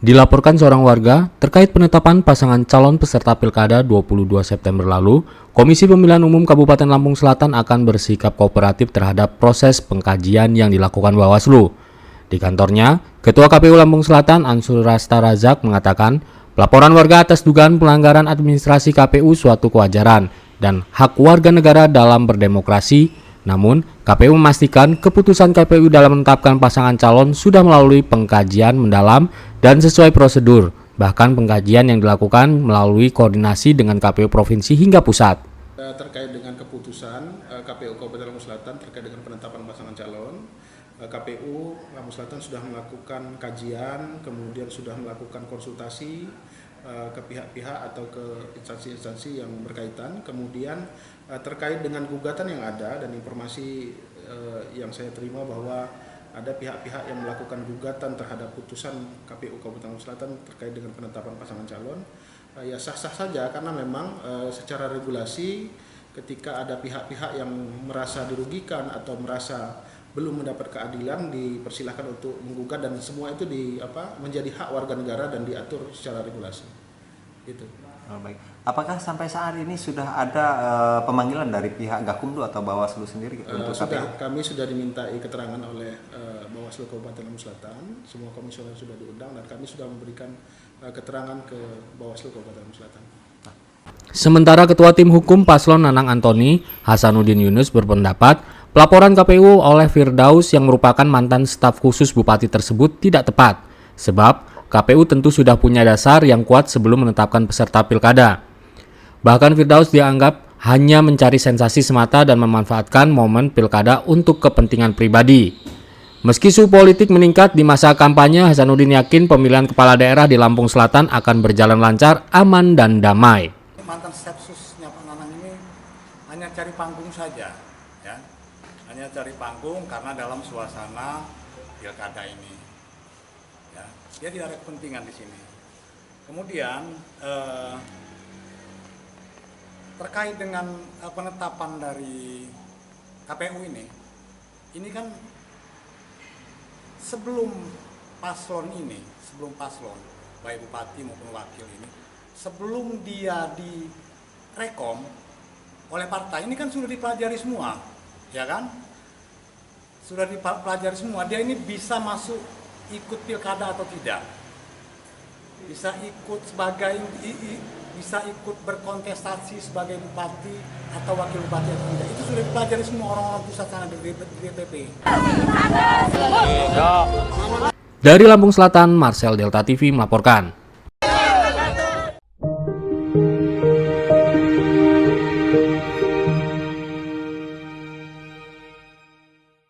Dilaporkan seorang warga terkait penetapan pasangan calon peserta Pilkada 22 September lalu, Komisi Pemilihan Umum Kabupaten Lampung Selatan akan bersikap kooperatif terhadap proses pengkajian yang dilakukan Bawaslu. Di kantornya, Ketua KPU Lampung Selatan Ansur Rasta Razak mengatakan, pelaporan warga atas dugaan pelanggaran administrasi KPU suatu kewajaran dan hak warga negara dalam berdemokrasi. Namun, KPU memastikan keputusan KPU dalam menetapkan pasangan calon sudah melalui pengkajian mendalam dan sesuai prosedur. Bahkan pengkajian yang dilakukan melalui koordinasi dengan KPU Provinsi hingga pusat. Terkait dengan keputusan KPU Kabupaten Lampung Selatan terkait dengan penetapan pasangan calon, KPU Lampung Selatan sudah melakukan kajian, kemudian sudah melakukan konsultasi ke pihak-pihak atau ke instansi-instansi yang berkaitan. Kemudian terkait dengan gugatan yang ada dan informasi yang saya terima bahwa ada pihak-pihak yang melakukan gugatan terhadap putusan KPU Kabupaten Lampung Selatan terkait dengan penetapan pasangan calon, ya sah-sah saja karena memang secara regulasi ketika ada pihak-pihak yang merasa dirugikan atau merasa belum mendapat keadilan dipersilahkan untuk menggugat dan semua itu menjadi hak warga negara dan diatur secara regulasi. Gitu. Oh, baik. Apakah sampai saat ini sudah ada pemanggilan dari pihak Gakumdu atau Bawaslu sendiri untuk KPU? Kami sudah dimintai keterangan oleh Bawaslu Kabupaten Lampung Selatan. Semua komisioner sudah diundang dan kami sudah memberikan keterangan ke Bawaslu Kabupaten Lampung Selatan. Sementara Ketua Tim Hukum Paslon Nanang Antoni, Hasanuddin Yunus berpendapat pelaporan KPU oleh Firdaus yang merupakan mantan staf khusus Bupati tersebut tidak tepat, sebab KPU tentu sudah punya dasar yang kuat sebelum menetapkan peserta pilkada. Bahkan Firdaus dianggap hanya mencari sensasi semata dan memanfaatkan momen pilkada untuk kepentingan pribadi. Meski suhu politik meningkat di masa kampanye, Hasanuddin yakin pemilihan kepala daerah di Lampung Selatan akan berjalan lancar, aman, dan damai. Mantan staf khususnya Pak Nanang ini hanya cari panggung saja, ya, hanya cari panggung karena dalam suasana pilkada ini, ya, dia tidak ada kepentingan di sini. Kemudian terkait dengan penetapan dari KPU ini kan sebelum paslon, baik bupati maupun wakil ini, sebelum dia direkom oleh partai, ini kan sudah dipelajari semua, ya kan? Sudah dipelajari semua, dia ini bisa masuk ikut pilkada atau tidak, bisa ikut berkontestasi sebagai bupati atau wakil bupati atau tidak. Itu sudah dipelajari semua orang-orang pusat sana di DPP. Dari Lampung Selatan, Marcel Delta TV melaporkan.